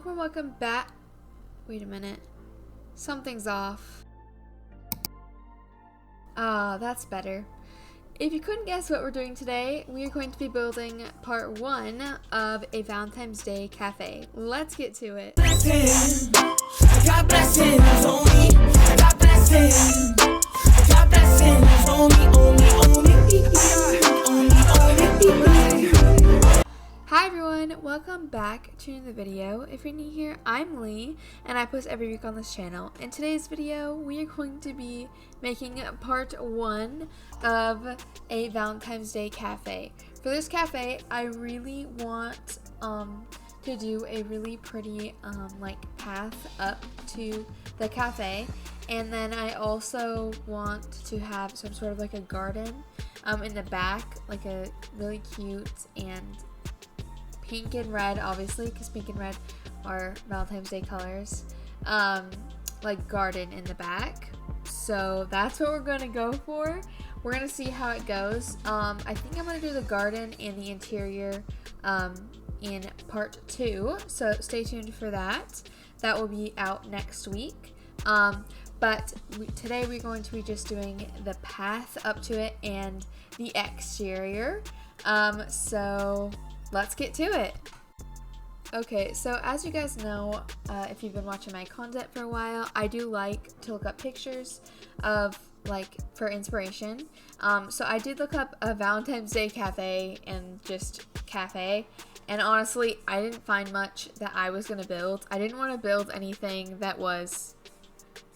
welcome back. Wait a minute. Something's off. That's better. If you couldn't guess what we're doing today, we are going to be building part 1 of a Valentine's Day cafe. Let's get to it. I got blessings on me. I got blessings. I got blessings on me. Hi everyone, welcome back to the video. If you're new here, I'm Lee, and I post every week on this channel. In today's video, we are going to be making part 1 of a Valentine's Day cafe. For this cafe, I really want to do a really pretty like path up to the cafe, and then I also want to have some sort of like a garden in the back, like a really cute and pink and red, obviously, because pink and red are Valentine's Day colors, like garden in the back. So that's what we're going to go for. We're going to see how it goes. I think I'm going to do the garden and the interior in part 2, so stay tuned for that. That will be out next week. But today we're going to be just doing the path up to it and the exterior. So let's get to it. Okay, so as you guys know, if you've been watching my content for a while, I do like to look up pictures of, like, for inspiration. So I did look up a Valentine's Day cafe and just cafe, and honestly, I didn't find much that I was going to build. I didn't want to build anything that was,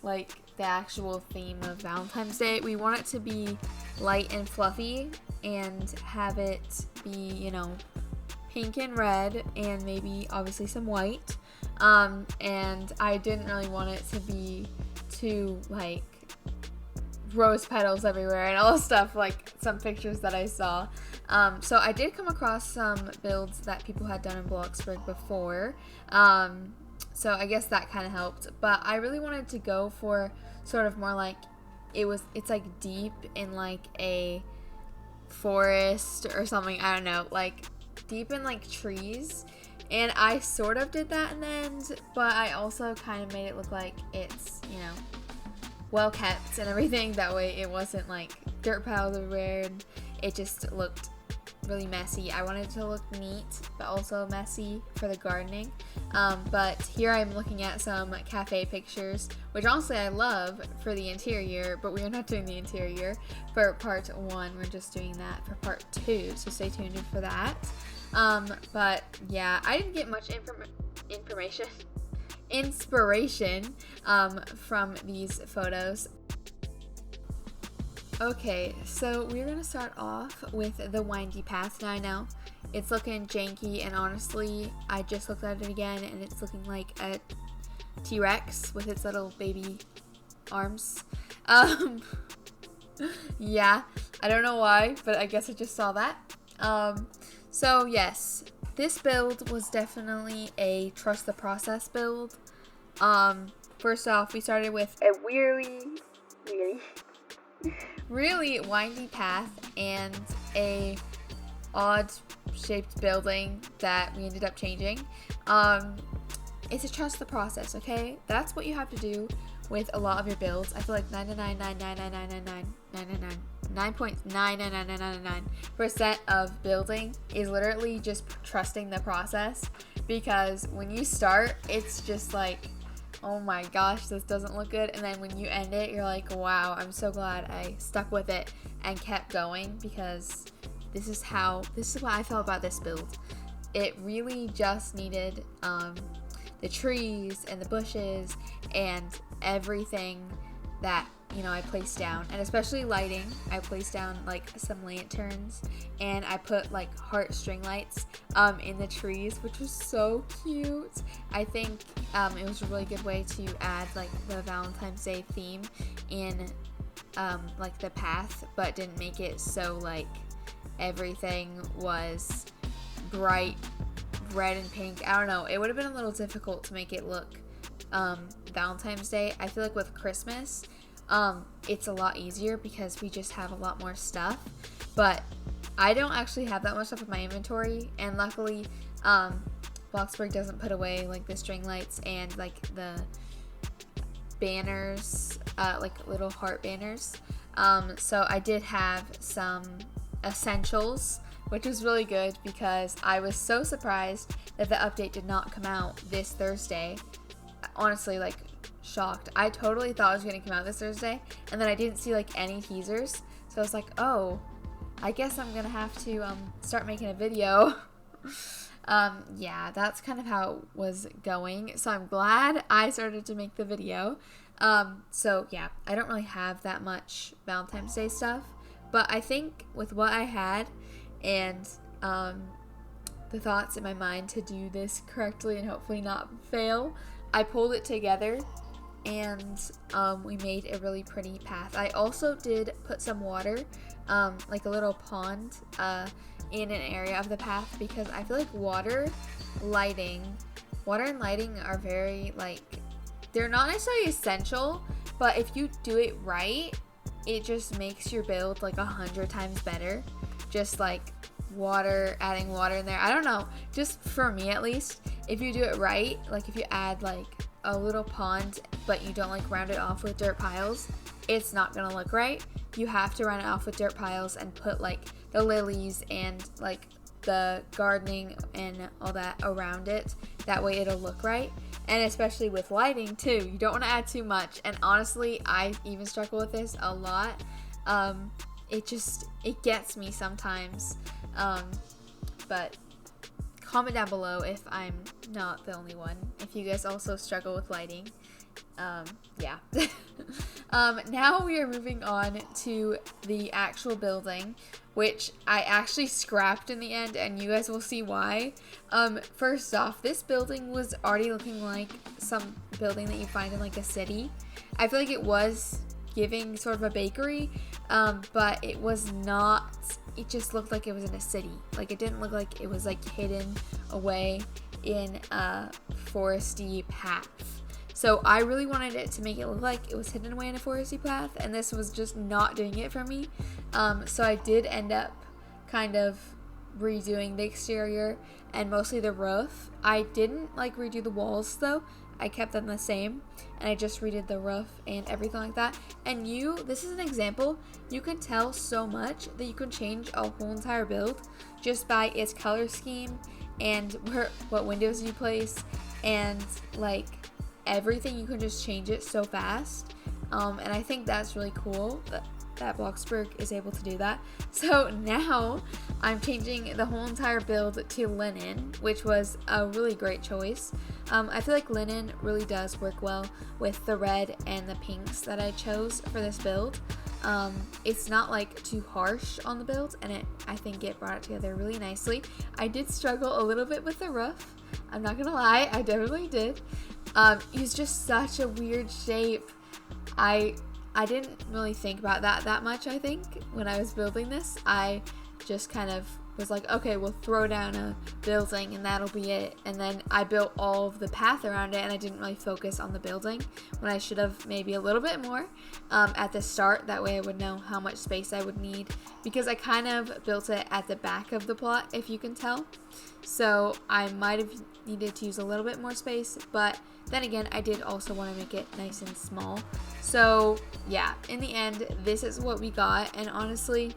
like, the actual theme of Valentine's Day. We want it to be light and fluffy and have it be, you know, pink and red and maybe obviously some white, and I didn't really want it to be too like rose petals everywhere and all this stuff, like some pictures that I saw. So I did come across some builds that people had done in Bloxburg before, so I guess that kind of helped, but I really wanted to go for sort of more like it's like deep in like a forest or something, I don't know, like deep in like trees, and I sort of did that in the end, but I also kind of made it look like it's, you know, well kept and everything. That way it wasn't like dirt piles everywhere and it just looked really messy. I wanted it to look neat but also messy for the gardening. But here I'm looking at some cafe pictures, which honestly I love for the interior, but we are not doing the interior for part 1. We're just doing that for part 2, so stay tuned for that. But yeah, I didn't get much inspiration from these photos. Okay, so we're gonna start off with the windy path. Now I know it's looking janky, and honestly, I just looked at it again and it's looking like a T-Rex with its little baby arms. Yeah, I don't know why, but I guess I just saw that. So yes, this build was definitely a trust the process build. First off, we started with a really windy path and a odd shaped building that we ended up changing. It's a trust the process, okay? That's what you have to do with a lot of your builds. I feel like 9.9999999% of building is literally just trusting the process, because when you start, it's just like, oh my gosh, this doesn't look good, and then when you end it, you're like, wow, I'm so glad I stuck with it and kept going, because this is what I felt about this build. It really just needed the trees and the bushes and everything that, you know, I placed down, and especially lighting. I placed down like some lanterns, and I put like heart string lights in the trees, which was so cute. I think it was a really good way to add like the Valentine's Day theme in like the path, but didn't make it so like everything was bright red and pink. I don't know, it would have been a little difficult to make it look Valentine's Day. I feel like with Christmas, it's a lot easier because we just have a lot more stuff, but I don't actually have that much stuff in my inventory, and luckily Bloxburg doesn't put away like the string lights and like the banners, like little heart banners. So I did have some essentials, which was really good because I was so surprised that the update did not come out this Thursday. Honestly, like, shocked. I totally thought it was going to come out this Thursday, and then I didn't see like any teasers, so I was like, oh, I guess I'm gonna have to start making a video. Yeah, that's kind of how it was going, so I'm glad I started to make the video. So yeah, I don't really have that much Valentine's Day stuff, but I think with what I had and the thoughts in my mind to do this correctly and hopefully not fail, I pulled it together and we made a really pretty path. I also did put some water, like a little pond, in an area of the path because I feel like water and lighting are very, like, they're not necessarily essential, but if you do it right, it just makes your build like 100 times better. Just like adding water in there. I don't know, just for me at least, if you do it right, like if you add like a little pond but you don't like round it off with dirt piles, it's not gonna look right. You have to round it off with dirt piles and put like the lilies and like the gardening and all that around it. That way it'll look right. And especially with lighting too, you don't want to add too much. And honestly, I even struggle with this a lot. It gets me sometimes. But comment down below if I'm not the only one, if you guys also struggle with lighting. Yeah. Now we are moving on to the actual building, which I actually scrapped in the end, and you guys will see why. First off, this building was already looking like some building that you find in like a city. I feel like it was giving sort of a bakery, but it was not. It just looked like it was in a city. Like, it didn't look like it was like hidden away in a foresty path. So I really wanted it to make it look like it was hidden away in a foresty path, and this was just not doing it for me. So I did end up kind of redoing the exterior and mostly the roof. I didn't like redo the walls though. I kept them the same, and I just redid the roof and everything like that. And this is an example, you can tell so much that you can change a whole entire build just by its color scheme and what windows you place, and like everything. You can just change it so fast, and I think that's really cool that Bloxburg is able to do that. So now I'm changing the whole entire build to linen, which was a really great choice. I feel like linen really does work well with the red and the pinks that I chose for this build. It's not like too harsh on the build, and I think it brought it together really nicely. I did struggle a little bit with the roof, I'm not gonna lie, I definitely did. It was just such a weird shape. I didn't really think about that much, I think, when I was building this. I just kind of was like, okay, we'll throw down a building and that'll be it. And then I built all of the path around it, and I didn't really focus on the building when I should have maybe a little bit more at the start. That way I would know how much space I would need, because I kind of built it at the back of the plot, if you can tell. So I might have needed to use a little bit more space, but then again, I did also want to make it nice and small. So yeah, in the end, this is what we got, and honestly,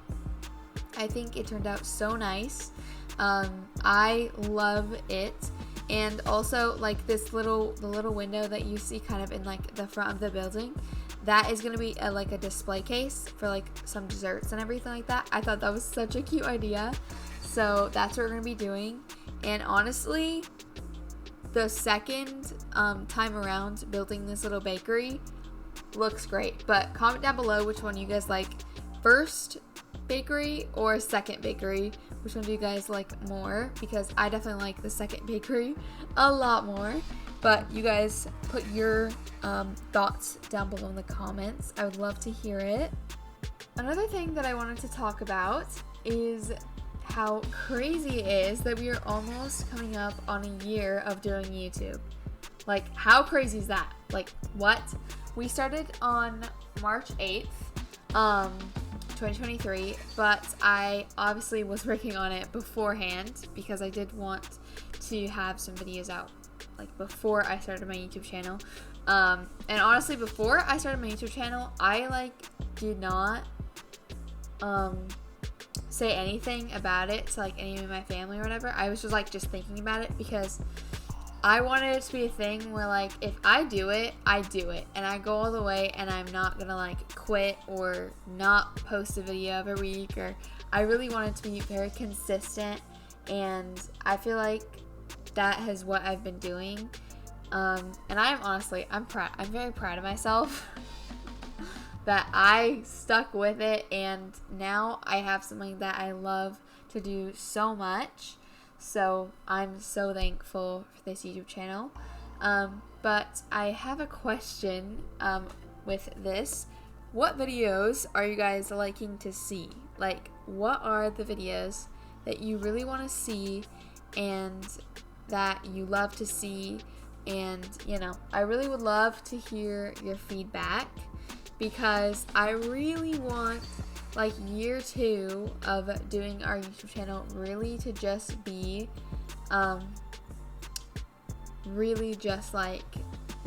I think it turned out so nice. I love it. And also, like, the little window that you see kind of in like the front of the building, that is gonna be like a display case for like some desserts and everything like that. I thought that was such a cute idea, so that's what we're gonna be doing. And honestly, the second time around building this little bakery looks great. But comment down below which one you guys like, first bakery or second bakery. Which one do you guys like more? Because I definitely like the second bakery a lot more. But you guys put your thoughts down below in the comments. I would love to hear it. Another thing that I wanted to talk about is how crazy it is that we are almost coming up on a year of doing YouTube. Like, how crazy is that? Like, what? We started on March 8th, 2023, but I obviously was working on it beforehand because I did want to have some videos out like before I started my YouTube channel. And honestly, before I started my YouTube channel, I like did not say anything about it to like any of my family or whatever. I was just like just thinking about it because I wanted it to be a thing where like if I do it, I do it and I go all the way, and I'm not gonna like quit or not post a video every week, or I really want it to be very consistent, and I feel like that is what I've been doing. And I'm very proud of myself that I stuck with it, and now I have something that I love to do so much. So I'm so thankful for this YouTube channel. But I have a question with this. What videos are you guys liking to see? Like, what are the videos that you really want to see and that you love to see? And, you know, I really would love to hear your feedback, because I really want like year 2 of doing our YouTube channel really to just be really just like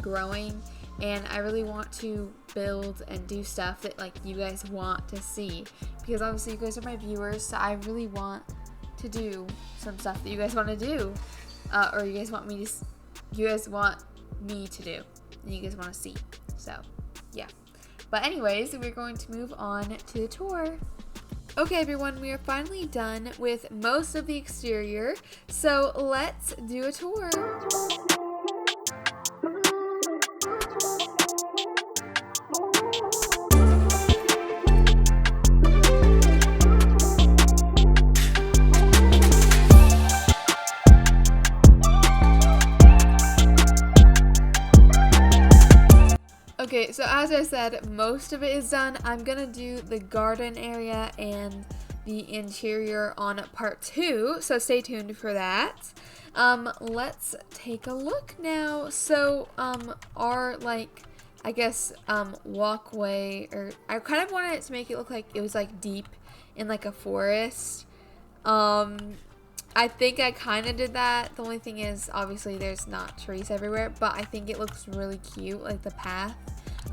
growing, and I really want to build and do stuff that like you guys want to see, because obviously you guys are my viewers, so I really want to do some stuff that you guys want to do, or you guys want me to do, and you guys want to see. So yeah. But anyways, we're going to move on to the tour. Okay everyone, we are finally done with most of the exterior, so let's do a tour. Okay, so as I said, most of it is done. I'm gonna do the garden area and the interior on part 2, so stay tuned for that. Let's take a look now. So, our, like, I guess, walkway, or I kind of wanted it to make it look like it was, like, deep in, like, a forest. I think I kind of did that. The only thing is, obviously, there's not trees everywhere, but I think it looks really cute, like the path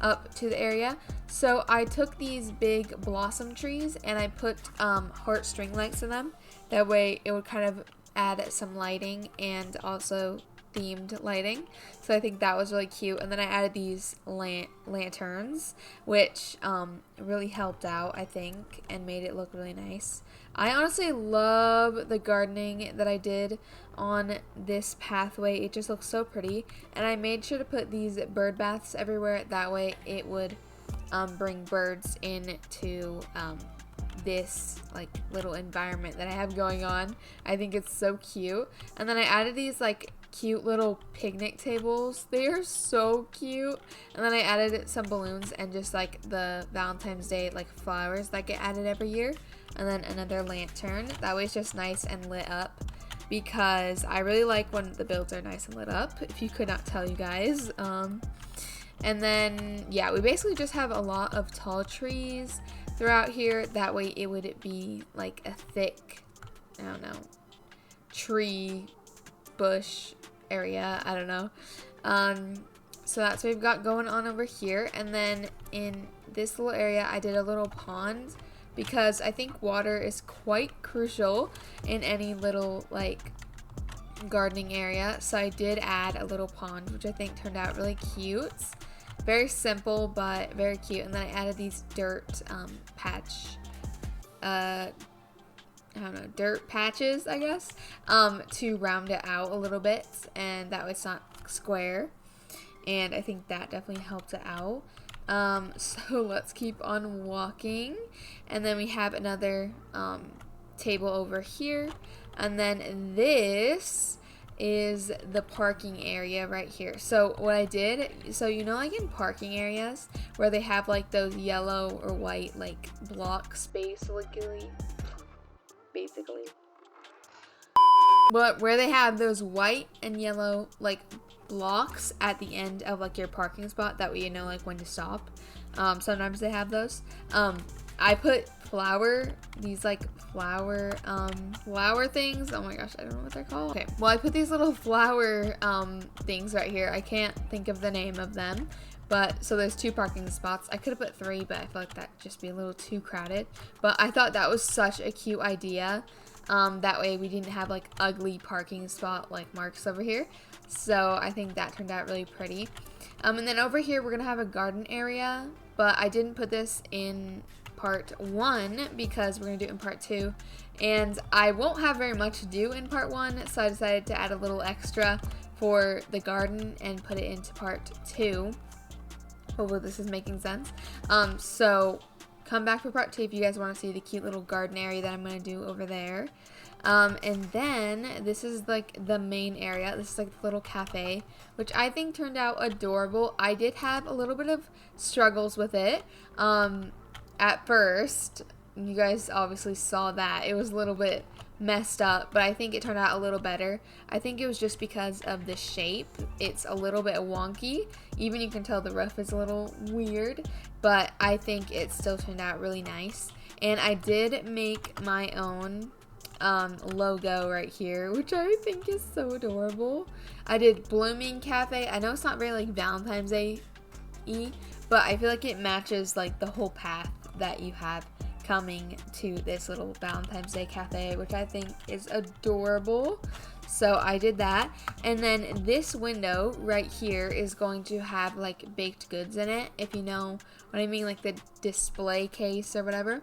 up to the area. So I took these big blossom trees and I put heart string lights in them. That way it would kind of add some lighting and also themed lighting. So I think that was really cute. And then I added these lanterns, which really helped out, I think, and made it look really nice. I honestly love the gardening that I did on this pathway. It just looks so pretty. And I made sure to put these bird baths everywhere. That way it would bring birds into this like little environment that I have going on. I think it's so cute. And then I added these like cute little picnic tables. They are so cute. And then I added some balloons and just like the Valentine's Day like flowers that get added every year. And then another lantern. That way it's just nice and lit up, because I really like when the builds are nice and lit up, if you could not tell, you guys. And then yeah, we basically just have a lot of tall trees throughout here. That way it would be like a thick, I don't know, tree bush area. I don't know. So that's what we've got going on over here. And then in this little area I did a little pond, because I think water is quite crucial in any little like gardening area. So I did add a little pond, which I think turned out really cute. Very simple but very cute. And then I added these dirt dirt patches, I guess, to round it out a little bit, and that way it's not square. And I think that definitely helped it out. So let's keep on walking, and then we have another table over here, and then this is the parking area right here. So what I did, so you know, like in parking areas where they have like those yellow or white like blocks basically, but where they have those white and yellow like blocks at the end of like your parking spot, that way you know like when to stop. Sometimes they have those. I put these like flower things. Oh my gosh, I don't know what they're called. Okay, well, I put these little flower things right here. I can't think of the name of them. But, so there's 2 parking spots. I could have put 3, but I feel like that'd just be a little too crowded. But I thought that was such a cute idea. That way we didn't have like ugly parking spot like Mark's over here. So I think that turned out really pretty. And then over here we're going to have a garden area. But I didn't put this in part 1 because we're going to do it in part 2. And I won't have very much to do in part 1. So I decided to add a little extra for the garden and put it into part 2. Hopefully this is making sense. So come back for part 2 if you guys want to see the cute little garden area that I'm going to do over there. And then this is like the main area. This is like the little cafe, which I think turned out adorable. I did have a little bit of struggles with it. At first, you guys obviously saw that. It was a little bit messed up, but I think it turned out a little better. I think it was just because of the shape. It's a little bit wonky. Even you can tell the roof is a little weird, but I think it still turned out really nice. And I did make my own logo right here, which I think is so adorable. I did blooming cafe. I know it's not very like Valentine's Day-y, but I feel like it matches like the whole path that you have coming to this little Valentine's Day cafe, which I think is adorable. So I did that. And then this window right here is going to have like baked goods in it, if you know what I mean, like the display case or whatever.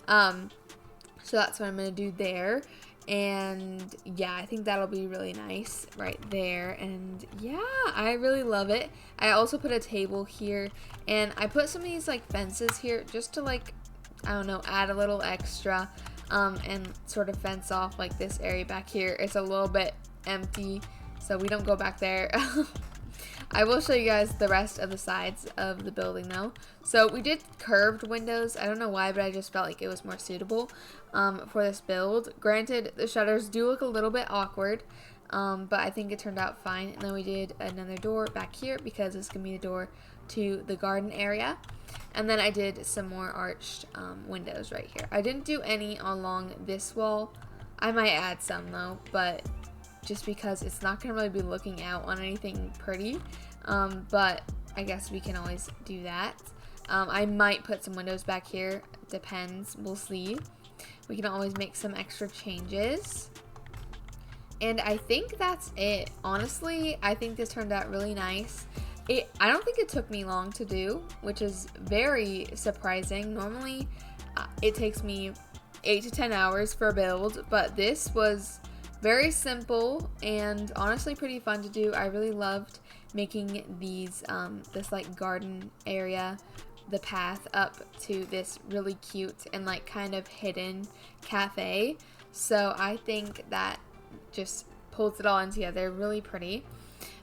So that's what I'm going to do there. And yeah, I think that'll be really nice right there. And yeah, I really love it. I also put a table here, and I put some of these like fences here just to like, I don't know, add a little extra and sort of fence off like this area back here. It's a little bit empty, so we don't go back there. I will show you guys the rest of the sides of the building though. So we did curved windows. I don't know why, but I just felt like it was more suitable for this build. Granted, the shutters do look a little bit awkward, but I think it turned out fine. And then we did another door back here because it's going to be the door to the garden area. And then I did some more arched windows right here. I didn't do any along this wall. I might add some though, but just because it's not going to really be looking out on anything pretty. But I guess we can always do that. I might put some windows back here. Depends. We'll see. We can always make some extra changes. And I think that's it. Honestly, I think this turned out really nice. I don't think it took me long to do, which is very surprising. Normally, it takes me 8 to 10 hours for a build, but this was very simple and honestly pretty fun to do. I really loved making these, this like garden area, the path up to this really cute and like kind of hidden cafe. So I think that just pulls it all in together really pretty.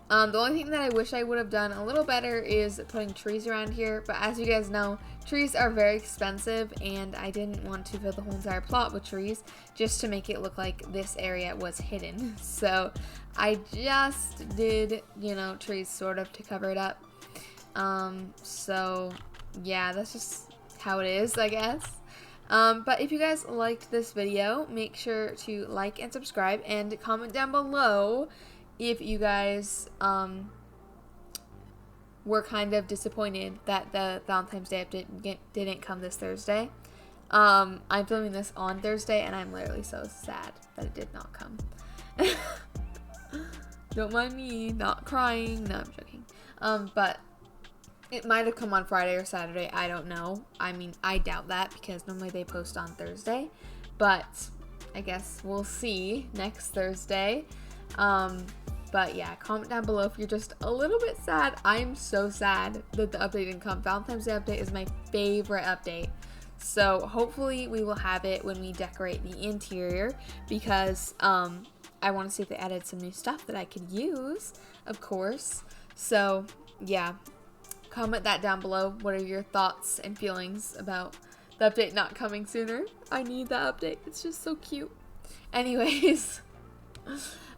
The only thing that I wish I would have done a little better is putting trees around here, but as you guys know, trees are very expensive and I didn't want to fill the whole entire plot with trees just to make it look like this area was hidden. So I just did, you know, trees sort of to cover it up. So yeah, that's just how it is, I guess. But if you guys liked this video, make sure to like and subscribe and comment down below if you guys were kind of disappointed that the Valentine's Day update didn't come this Thursday. I'm filming this on Thursday and I'm literally so sad that it did not come. Don't mind me not crying. No, I'm joking. But it might have come on Friday or Saturday. I don't know. I mean, I doubt that because normally they post on Thursday. But I guess we'll see next Thursday. But yeah, comment down below if you're just a little bit sad. I'm so sad that the update didn't come. Valentine's Day update is my favorite update. So hopefully we will have it when we decorate the interior because I want to see if they added some new stuff that I could use, of course. So yeah, comment that down below. What are your thoughts and feelings about the update not coming sooner? I need that update. It's just so cute. Anyways.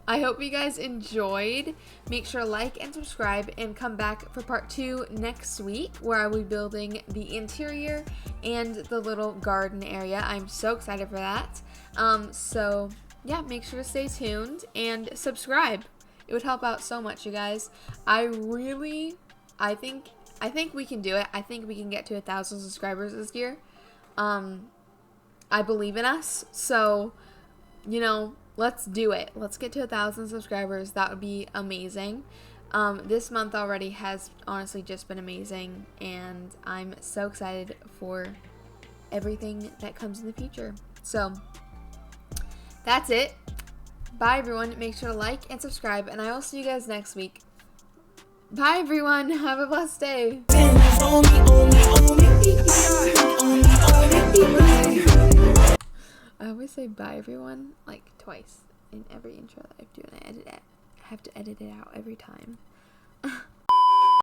I hope you guys enjoyed. Make sure to like and subscribe and come back for part 2 next week, where I will be building the interior and the little garden area. I'm so excited for that. So yeah, make sure to stay tuned and subscribe. It would help out so much, you guys. I think we can do it. I think we can get to 1,000 subscribers this year. I believe in us. So, you know, let's do it. Let's get to 1,000 subscribers. That would be amazing. This month already has honestly just been amazing, and I'm so excited for everything that comes in the future. So, that's it. Bye, everyone. Make sure to like and subscribe, and I will see you guys next week. Bye, everyone. Have a blessed day. I always say bye, everyone, like twice in every intro that I do, and I have to edit it out every time.